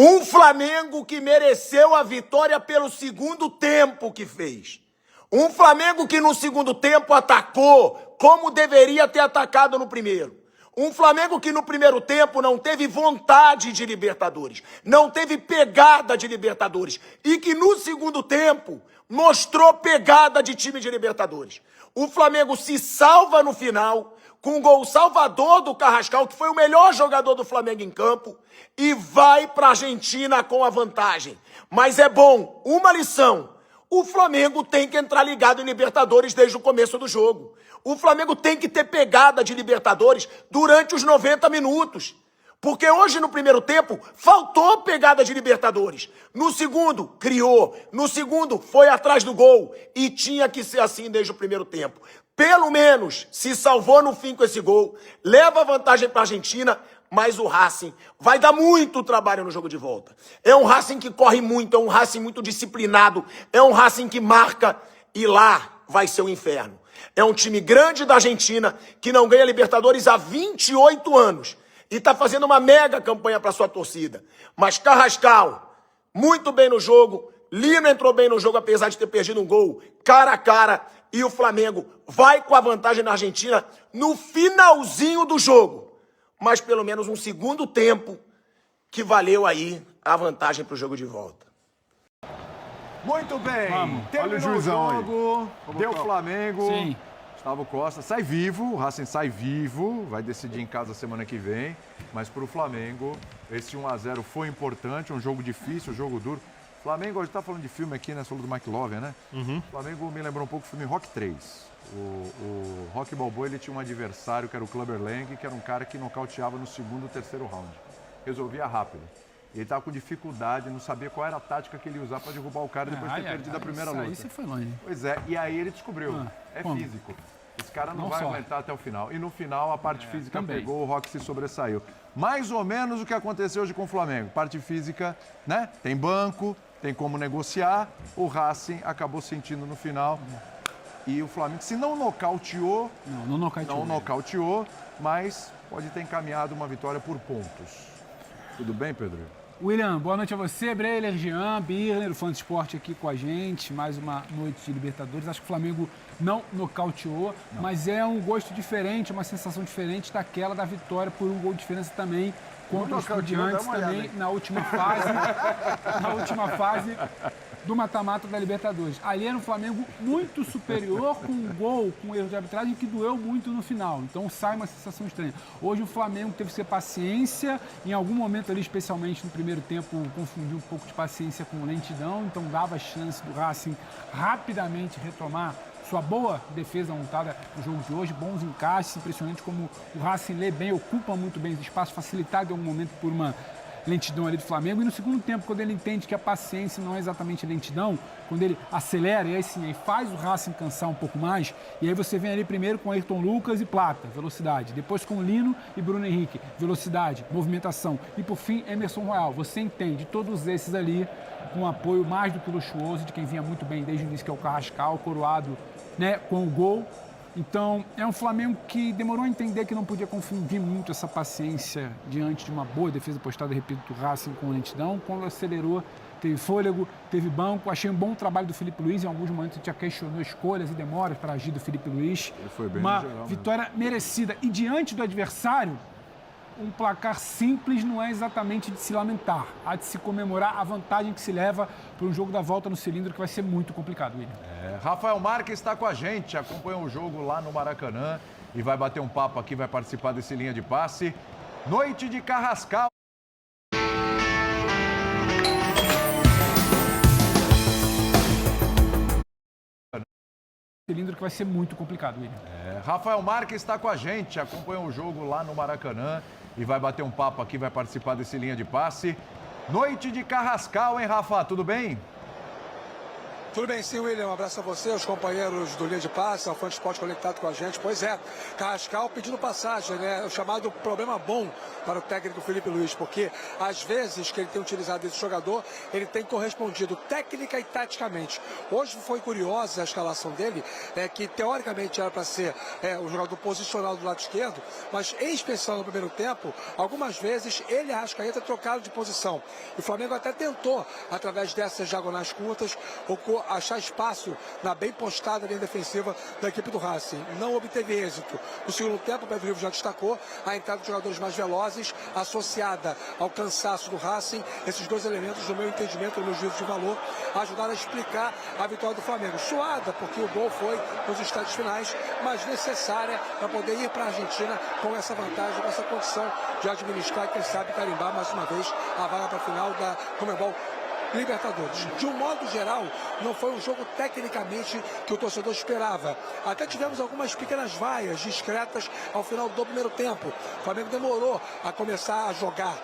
Um Flamengo que mereceu a vitória pelo segundo tempo que fez. Um Flamengo que no segundo tempo atacou como deveria ter atacado no primeiro. Um Flamengo que no primeiro tempo não teve vontade de Libertadores, não teve pegada de Libertadores e que no segundo tempo mostrou pegada de time de Libertadores. O Flamengo se salva no final com o gol salvador do Carrascal, que foi o melhor jogador do Flamengo em campo, e vai para a Argentina com a vantagem. Mas é bom, uma lição, o Flamengo tem que entrar ligado em Libertadores desde o começo do jogo. O Flamengo tem que ter pegada de Libertadores durante os 90 minutos. Porque hoje, no primeiro tempo, faltou pegada de Libertadores. No segundo, criou. No segundo, foi atrás do gol. E tinha que ser assim desde o primeiro tempo. Pelo menos se salvou no fim com esse gol. Leva vantagem para a Argentina, mas o Racing vai dar muito trabalho no jogo de volta. É um Racing que corre muito, é um Racing muito disciplinado, é um Racing que marca e lá vai ser o inferno. É um time grande da Argentina que não ganha Libertadores há 28 anos. E está fazendo uma mega campanha para sua torcida. Mas Carrascal, muito bem no jogo. Lino entrou bem no jogo, apesar de ter perdido um gol cara a cara. E o Flamengo vai com a vantagem na Argentina no finalzinho do jogo. Mas pelo menos um segundo tempo que valeu aí a vantagem para o jogo de volta. Muito bem. Vamos. Terminou Olha o juizão o jogo. Deu Flamengo. Sim. Gustavo Costa sai vivo, o Racing sai vivo, vai decidir em casa semana que vem, mas para o Flamengo, esse 1-0 foi importante, um jogo difícil, um jogo duro. Flamengo, a gente está falando de filme aqui, né, falou do McLovin, né? Flamengo me lembrou um pouco o filme Rock 3. O Rocky Balboa, ele tinha um adversário que era o Clubber Lang, que era um cara que nocauteava no segundo, terceiro round. Resolvia rápido. E ele estava com dificuldade, não sabia qual era a tática que ele ia usar para derrubar o cara depois de ter perdido a primeira luta. Aí você foi longe. Pois é, e aí ele descobriu, como? físico. Esse cara não Não vai só. aguentar até o final. E no final a parte física também. pegou, o Rock se sobressaiu. Mais ou menos o que aconteceu hoje com o Flamengo. Parte física, né? Tem banco, tem como negociar. O Racing acabou sentindo no final. E o Flamengo, se não nocauteou, Não nocauteou, mas pode ter encaminhado uma vitória por pontos. Tudo bem, Pedro? William, boa noite a você, Breiler, Jean, Birner, o Fã de Esporte aqui com a gente. Mais uma noite de Libertadores. Acho que o Flamengo não nocauteou, mas é um gosto diferente, uma sensação diferente daquela da vitória por um gol de diferença também contra o Estudiantes também na última fase do mata-mata da Libertadores. Ali era um Flamengo muito superior, com um gol, com um erro de arbitragem que doeu muito no final. Então sai uma sensação estranha. Hoje o Flamengo teve que ter paciência, em algum momento ali, especialmente no primeiro tempo, confundiu um pouco de paciência com lentidão, então dava a chance do Racing rapidamente retomar sua boa defesa montada no jogo de hoje, bons encaixes, impressionante como o Racing lê bem, ocupa muito bem os espaços, facilitado em algum momento por uma lentidão ali do Flamengo. E no segundo tempo, quando ele entende que a paciência não é exatamente lentidão, quando ele acelera e aí sim, aí faz o Racing cansar um pouco mais, e aí você vem ali primeiro com Ayrton Lucas e Plata, velocidade, depois com Lino e Bruno Henrique, velocidade, movimentação, e por fim Emerson Royal. Você entende todos esses ali com um apoio mais do que luxuoso de quem vinha muito bem desde o início, que é o Carrascal, coroado, né, com o gol. Então, é um Flamengo que demorou a entender que não podia confundir muito essa paciência diante de uma boa defesa postada, repito, do Racing com lentidão. Quando acelerou, teve fôlego, teve banco. Achei um bom trabalho do Felipe Luiz. Em alguns momentos a gente já questionou escolhas e demoras para agir do Felipe Luiz. Ele foi bem uma no geral, vitória merecida. E diante do adversário, um placar simples não é exatamente de se lamentar. Há de se comemorar a vantagem que se leva para um jogo da volta no cilindro, que vai ser muito complicado, William. Rafael Marques está com a gente, acompanhou o jogo lá no Maracanã e vai bater um papo aqui, vai participar desse linha de passe. Noite de Carrascal. Cilindro que vai ser muito complicado, William. Rafael Marques está com a gente, acompanhou o jogo lá no Maracanã e vai bater um papo aqui, vai participar desse linha de passe. Noite de Carrascal, hein, Rafa? Tudo bem? Tudo bem, sim, William. Um abraço a você, aos companheiros do Linha de Passe, ao Fã de Esporte conectado com a gente. Pois é, Carrascal pedindo passagem, né? O chamado problema bom para o técnico Felipe Luiz, porque às vezes que ele tem utilizado esse jogador, ele tem correspondido técnica e taticamente. Hoje foi curiosa a escalação dele, que teoricamente era para ser o jogador posicional do lado esquerdo, mas em especial no primeiro tempo, algumas vezes ele e a Arrascaeta trocaram de posição. E o Flamengo até tentou, através dessas diagonais curtas, achar espaço na bem postada linha defensiva da equipe do Racing. Não obteve êxito. No segundo tempo, o Pedro Ivo já destacou a entrada de jogadores mais velozes, associada ao cansaço do Racing. Esses dois elementos, no meu entendimento, no meu juízo de valor, ajudaram a explicar a vitória do Flamengo. Suada, porque o gol foi nos instantes finais, mas necessária para poder ir para a Argentina com essa vantagem, com essa condição de administrar e, quem sabe, carimbar mais uma vez a vaga para a final da Conmebol Libertadores. De um modo geral, não foi um jogo tecnicamente que o torcedor esperava. Até tivemos algumas pequenas vaias discretas ao final do primeiro tempo. O Flamengo demorou a começar a jogar.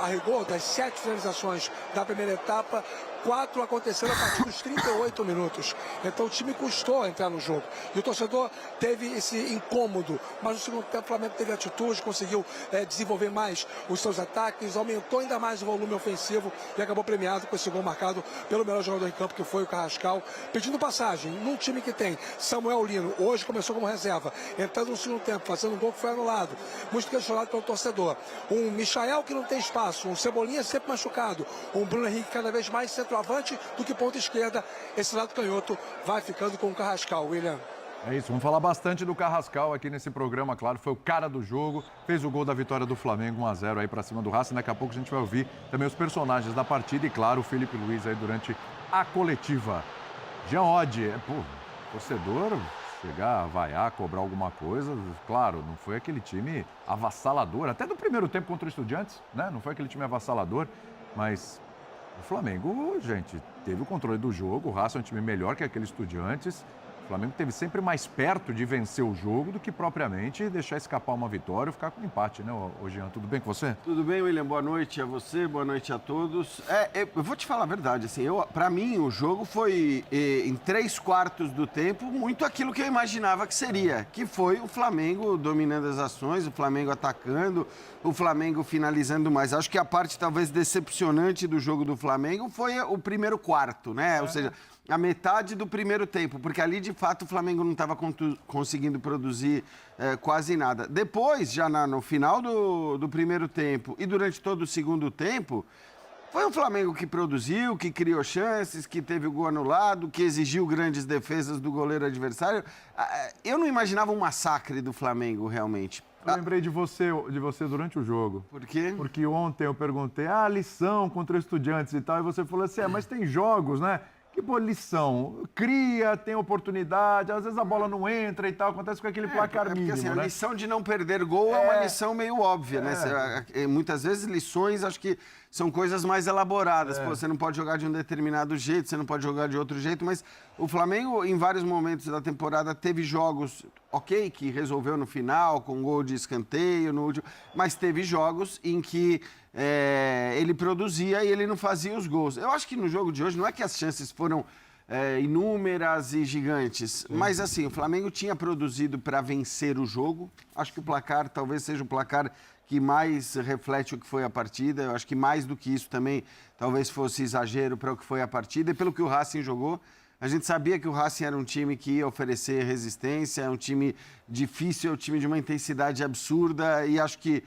A rigor, das 7 finalizações da primeira etapa, 4 aconteceram a partir dos 38 minutos. Então o time custou entrar no jogo. E o torcedor teve esse incômodo. Mas no segundo tempo o Flamengo teve atitude, conseguiu desenvolver mais os seus ataques, aumentou ainda mais o volume ofensivo e acabou premiado com esse gol marcado pelo melhor jogador em campo, que foi o Carrascal, pedindo passagem num time que tem Samuel Lino, hoje começou como reserva, entrando no segundo tempo, fazendo um gol que foi anulado, muito questionado pelo torcedor. Um Michael que não tem espaço, um Cebolinha sempre machucado, um Bruno Henrique cada vez mais centroavante do que ponta esquerda. Esse lado canhoto vai ficando com o Carrascal, William. É isso, vamos falar bastante do Carrascal aqui nesse programa, claro, foi o cara do jogo, fez o gol da vitória do Flamengo, 1-0 aí pra cima do Racing. Daqui a pouco a gente vai ouvir também os personagens da partida e, claro, o Felipe Luiz aí durante a coletiva. Jean Oddi, torcedor chegar, vaiar, cobrar alguma coisa, claro, não foi aquele time avassalador, até do primeiro tempo contra o Estudiantes, né? Não foi aquele time avassalador, mas o Flamengo, gente, teve o controle do jogo, o Racing é um time melhor que aquele Estudiantes. O Flamengo esteve sempre mais perto de vencer o jogo do que propriamente deixar escapar uma vitória ou ficar com um empate, né, Jean? Tudo bem com você? Tudo bem, William. Boa noite a você, boa noite a todos. Eu vou te falar a verdade, assim, para mim o jogo foi, em 3/4 do tempo, muito aquilo que eu imaginava que seria, que foi o Flamengo dominando as ações, o Flamengo atacando, o Flamengo finalizando mais. Acho que a parte talvez decepcionante do jogo do Flamengo foi o primeiro quarto, né? Ou seja, a metade do primeiro tempo, porque ali, de fato, o Flamengo não estava conseguindo produzir quase nada. Depois, já no final do primeiro tempo e durante todo o segundo tempo, foi um Flamengo que produziu, que criou chances, que teve o gol anulado, que exigiu grandes defesas do goleiro adversário. Eu não imaginava um massacre do Flamengo, realmente. Eu lembrei de você durante o jogo. Por quê? Porque ontem eu perguntei, lição contra Estudiantes e tal, e você falou assim, mas tem jogos, né? Que boa lição. Cria, tem oportunidade, às vezes a bola não entra e tal, acontece com aquele placar mínimo, assim, né? A lição de não perder gol é uma lição meio óbvia, né? Muitas vezes lições, acho que são coisas mais elaboradas. Pô, você não pode jogar de um determinado jeito, você não pode jogar de outro jeito, mas o Flamengo, em vários momentos da temporada, teve jogos, que resolveu no final, com gol de escanteio, no último, mas teve jogos em que ele produzia e ele não fazia os gols. Eu acho que no jogo de hoje não é que as chances foram inúmeras e gigantes, mas assim, o Flamengo tinha produzido para vencer o jogo. Acho que o placar talvez seja o placar que mais reflete o que foi a partida. Eu acho que mais do que isso também talvez fosse exagero para o que foi a partida e pelo que o Racing jogou. A gente sabia que o Racing era um time que ia oferecer resistência, é um time difícil, é um time de uma intensidade absurda e acho que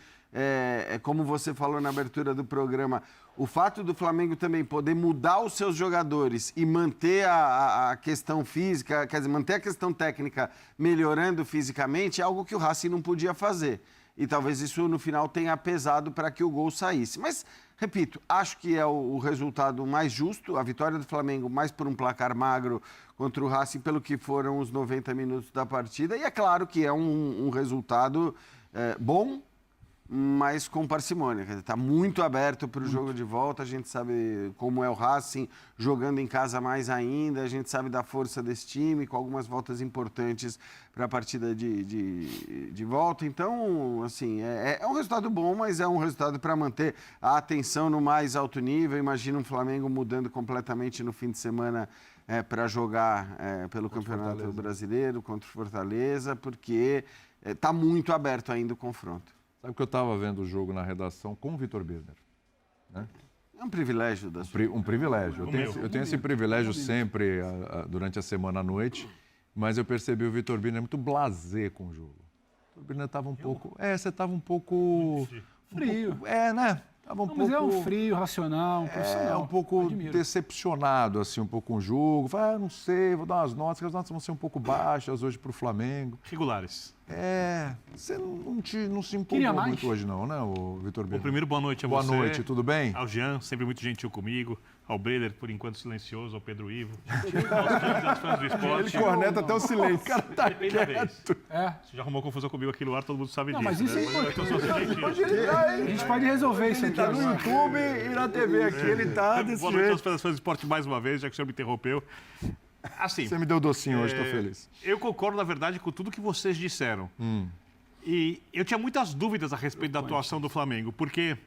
como você falou na abertura do programa, o fato do Flamengo também poder mudar os seus jogadores e manter a questão física, quer dizer, manter a questão técnica melhorando fisicamente é algo que o Racing não podia fazer. E talvez isso no final tenha pesado para que o gol saísse. Mas, repito, acho que é o resultado mais justo, a vitória do Flamengo mais por um placar magro contra o Racing pelo que foram os 90 minutos da partida. E é claro que é um resultado bom, mas com parcimônia. Está muito aberto para o jogo de volta. A gente sabe como é o Racing, jogando em casa mais ainda. A gente sabe da força desse time, com algumas voltas importantes para a partida de volta. Então, assim, é um resultado bom, mas é um resultado para manter a atenção no mais alto nível. Imagina um Flamengo mudando completamente no fim de semana para jogar pelo Campeonato Brasileiro contra o Fortaleza, porque está muito aberto ainda o confronto. Sabe que eu estava vendo o jogo na redação com o Vitor Birner, né? É um privilégio da sua... Um privilégio. Eu tenho esse privilégio sempre durante a semana à noite, mas eu percebi o Vitor Birner muito blasé com o jogo. O Vitor Birner estava um pouco... você estava um pouco... Frio. Né? Tava Mas é um frio, racional, um profissional. Um pouco Admiro. decepcionado, assim, um pouco com o jogo. Vai, não sei, vou dar umas notas, que as notas vão ser um pouco baixas hoje para o Flamengo. Regulares. Você não se Queria empolgou mais. muito hoje não, né, o Vitor Birner? Primeiro, boa noite a você. Boa noite, tudo bem? Ao Jean, sempre muito gentil comigo. Ao Breder, por enquanto silencioso. Ao Pedro Ivo. Aos fãs do esporte. Ele corneta até o silêncio. O cara tá Depende da vez. Você já arrumou confusão comigo aqui no ar, todo mundo sabe disso. Mas isso é né? importante. Eu sou gentil. A gente pode resolver isso aqui. Tá no YouTube e na TV aqui, ele tá desse Boa noite jeito. aos fãs do esporte mais uma vez, já que o senhor me interrompeu. Assim, Você me deu docinho hoje, tô feliz. eu concordo, na verdade, com tudo que vocês disseram. E eu tinha muitas dúvidas a respeito da atuação do Flamengo, porque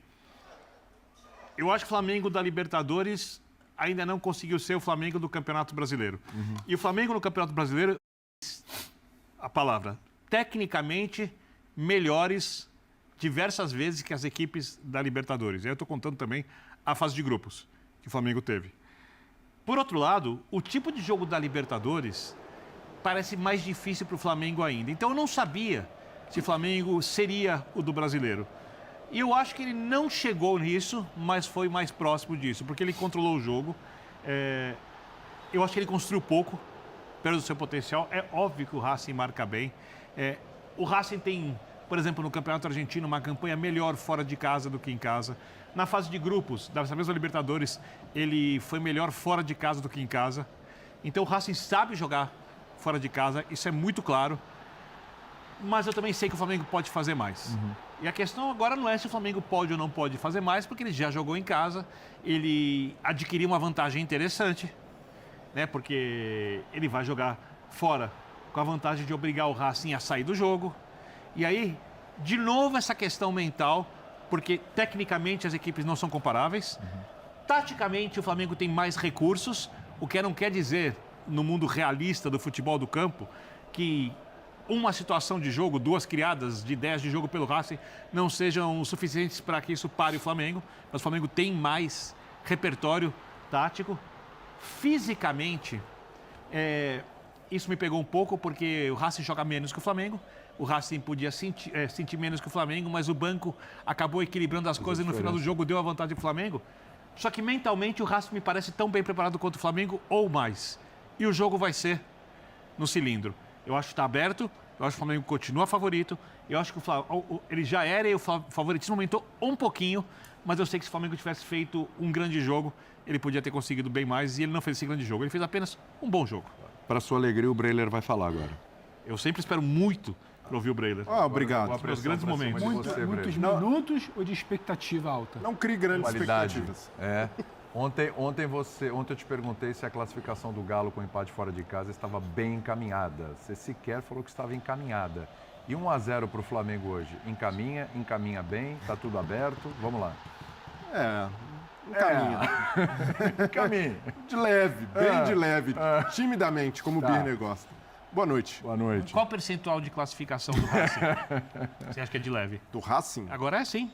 eu acho que o Flamengo da Libertadores ainda não conseguiu ser o Flamengo do Campeonato Brasileiro. E o Flamengo no Campeonato Brasileiro, a palavra, tecnicamente melhores diversas vezes que as equipes da Libertadores. E aí eu estou contando também a fase de grupos que o Flamengo teve. Por outro lado, o tipo de jogo da Libertadores parece mais difícil para o Flamengo ainda. Então eu não sabia se o Flamengo seria o do brasileiro. E eu acho que ele não chegou nisso, mas foi mais próximo disso, porque ele controlou o jogo. Eu acho que ele construiu pouco, perto do seu potencial. É óbvio que o Racing marca bem. O Racing tem, por exemplo, no Campeonato Argentino, uma campanha melhor fora de casa do que em casa. Na fase de grupos, dessa mesma Libertadores, ele foi melhor fora de casa do que em casa. Então o Racing sabe jogar fora de casa, isso é muito claro. Mas eu também sei que o Flamengo pode fazer mais. E a questão agora não é se o Flamengo pode ou não pode fazer mais, porque ele já jogou em casa, ele adquiriu uma vantagem interessante, né? Porque ele vai jogar fora com a vantagem de obrigar o Racing a sair do jogo. E aí, de novo, essa questão mental, porque tecnicamente as equipes não são comparáveis. Taticamente, o Flamengo tem mais recursos, o que não quer dizer, no mundo realista do futebol do campo, que uma situação de jogo, 2 criadas de ideias de jogo pelo Racing, não sejam suficientes para que isso pare o Flamengo. Mas o Flamengo tem mais repertório tático. Fisicamente, isso me pegou um pouco, porque o Racing joga menos que o Flamengo. O Racing podia sentir menos que o Flamengo, mas o banco acabou equilibrando as coisas e no final do jogo deu a vantagem para o Flamengo. Só que mentalmente o Racing me parece tão bem preparado quanto o Flamengo ou mais. E o jogo vai ser no cilindro. Eu acho que está aberto, eu acho que o Flamengo continua favorito, eu acho que ele já era e o favoritismo aumentou um pouquinho, mas eu sei que se o Flamengo tivesse feito um grande jogo, ele podia ter conseguido bem mais e ele não fez esse grande jogo, ele fez apenas um bom jogo. Para sua alegria, o Breiler vai falar agora. Eu sempre espero muito para ouvir o Breiler. Obrigado. Os grandes momentos. Muitos minutos ou de expectativa alta? Não crie grandes Qualidade. expectativas. Ontem eu te perguntei se a classificação do Galo com empate fora de casa estava bem encaminhada. Você sequer falou que estava encaminhada. E 1-0 para o Flamengo hoje. Encaminha bem, está tudo aberto. Vamos lá. Encaminha. De leve, bem de leve, timidamente, como o Birner gosta. Boa noite. Boa noite. Qual o percentual de classificação do Racing? Você acha que é de leve? Do Racing? Agora é sim.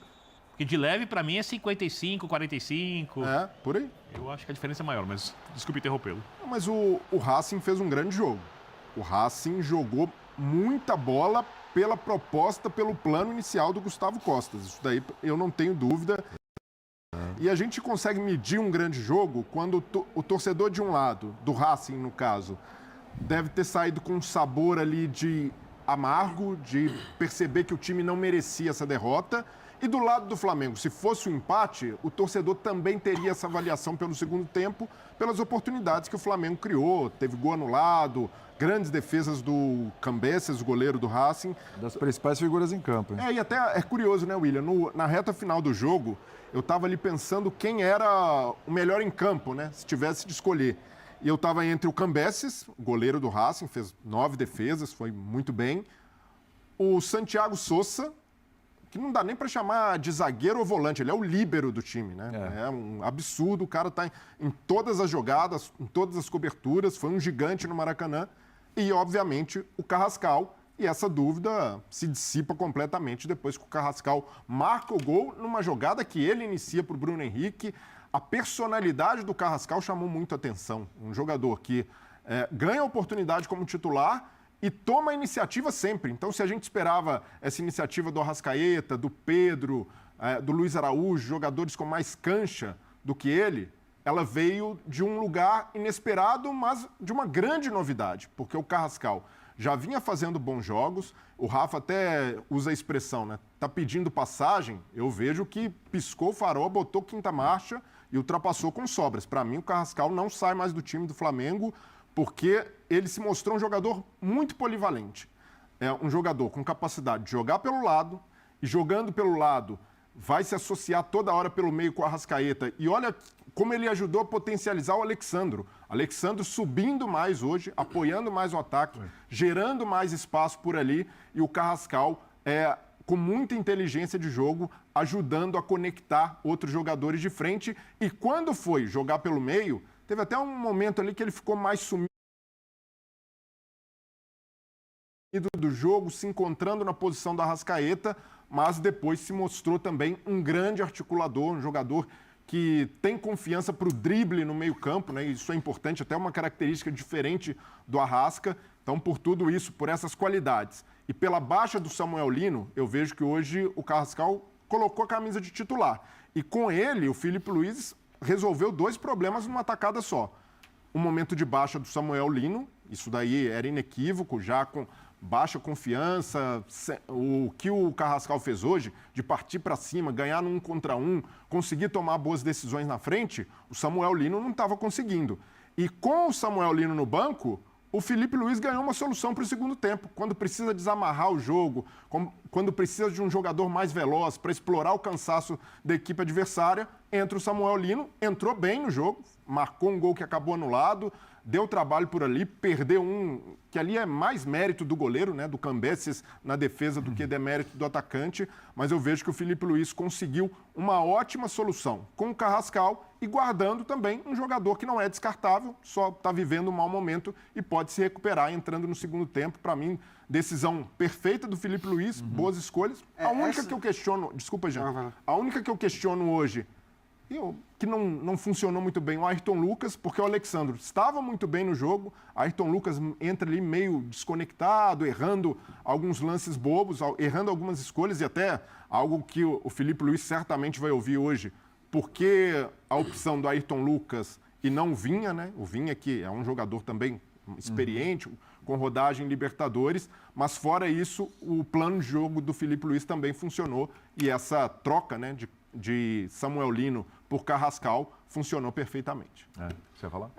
Porque de leve, para mim, é 55, 45. Por aí. Eu acho que a diferença é maior, mas desculpe interrompê-lo. Mas o Racing fez um grande jogo. O Racing jogou muita bola pela proposta, pelo plano inicial do Gustavo Costas. Isso daí eu não tenho dúvida. E a gente consegue medir um grande jogo quando o torcedor de um lado, do Racing no caso, deve ter saído com um sabor ali de amargo, de perceber que o time não merecia essa derrota. E do lado do Flamengo, se fosse um empate, o torcedor também teria essa avaliação pelo segundo tempo, pelas oportunidades que o Flamengo criou. Teve gol anulado, grandes defesas do Cambeses, o goleiro do Racing. Das principais figuras em campo, hein? E até é curioso, né, William? Na reta final do jogo, eu estava ali pensando quem era o melhor em campo, né? Se tivesse de escolher. E eu estava entre o Cambeses, o goleiro do Racing, fez 9 defesas, foi muito bem. O Santiago Sousa, que não dá nem para chamar de zagueiro ou volante, ele é o líbero do time, né? É um absurdo, o cara tá em todas as jogadas, em todas as coberturas, foi um gigante no Maracanã. E, obviamente, o Carrascal, e essa dúvida se dissipa completamente depois que o Carrascal marca o gol numa jogada que ele inicia para o Bruno Henrique. A personalidade do Carrascal chamou muito a atenção. Um jogador que ganha a oportunidade como titular e toma a iniciativa sempre. Então, se a gente esperava essa iniciativa do Arrascaeta, do Pedro, do Luiz Araújo, jogadores com mais cancha do que ele, ela veio de um lugar inesperado, mas de uma grande novidade, porque o Carrascal já vinha fazendo bons jogos, o Rafa até usa a expressão, né? Tá pedindo passagem, eu vejo que piscou o farol, botou quinta marcha e ultrapassou com sobras. Para mim, o Carrascal não sai mais do time do Flamengo, porque ele se mostrou um jogador muito polivalente. É um jogador com capacidade de jogar pelo lado, e jogando pelo lado vai se associar toda hora pelo meio com o Arrascaeta. E olha como ele ajudou a potencializar o Alexandro. Alexandro subindo mais hoje, apoiando mais o ataque, gerando mais espaço por ali, e o Carrascal com muita inteligência de jogo, ajudando a conectar outros jogadores de frente. E quando foi jogar pelo meio, teve até um momento ali que ele ficou mais sumido do jogo, se encontrando na posição da Arrascaeta, mas depois se mostrou também um grande articulador, um jogador que tem confiança para o drible no meio-campo, né? Isso é importante, até uma característica diferente do Arrasca. Então, por tudo isso, por essas qualidades e pela baixa do Samuel Lino, eu vejo que hoje o Carrascal colocou a camisa de titular. E com ele, o Filipe Luís resolveu 2 problemas numa tacada só. O momento de baixa do Samuel Lino, isso daí era inequívoco, já com baixa confiança. O que o Carrascal fez hoje, de partir para cima, ganhar no 1 contra 1, conseguir tomar boas decisões na frente, o Samuel Lino não estava conseguindo. E com o Samuel Lino no banco, o Filipe Luís ganhou uma solução para o segundo tempo. Quando precisa desamarrar o jogo, quando precisa de um jogador mais veloz para explorar o cansaço da equipe adversária, entra o Samuel Lino, entrou bem no jogo, marcou um gol que acabou anulado, deu trabalho por ali, perdeu um, que ali é mais mérito do goleiro, né, do Cambeses na defesa do que demérito do atacante, mas eu vejo que o Filipe Luís conseguiu uma ótima solução com o Carrascal e guardando também um jogador que não é descartável, só está vivendo um mau momento e pode se recuperar entrando no segundo tempo. Para mim, decisão perfeita do Filipe Luís, boas escolhas. A única que eu questiono, desculpa, Jean, a única que eu questiono hoje, que não funcionou muito bem, o Ayrton Lucas, porque o Alexandro estava muito bem no jogo, Ayrton Lucas entra ali meio desconectado, errando alguns lances bobos, errando algumas escolhas e até algo que o Filipe Luís certamente vai ouvir hoje, porque a opção do Ayrton Lucas e não o Vinha, né? O Vinha que é um jogador também experiente, com rodagem em Libertadores, mas fora isso, o plano de jogo do Filipe Luís também funcionou e essa troca, né, de Samuel Lino por Carrascal funcionou perfeitamente. Você ia falar?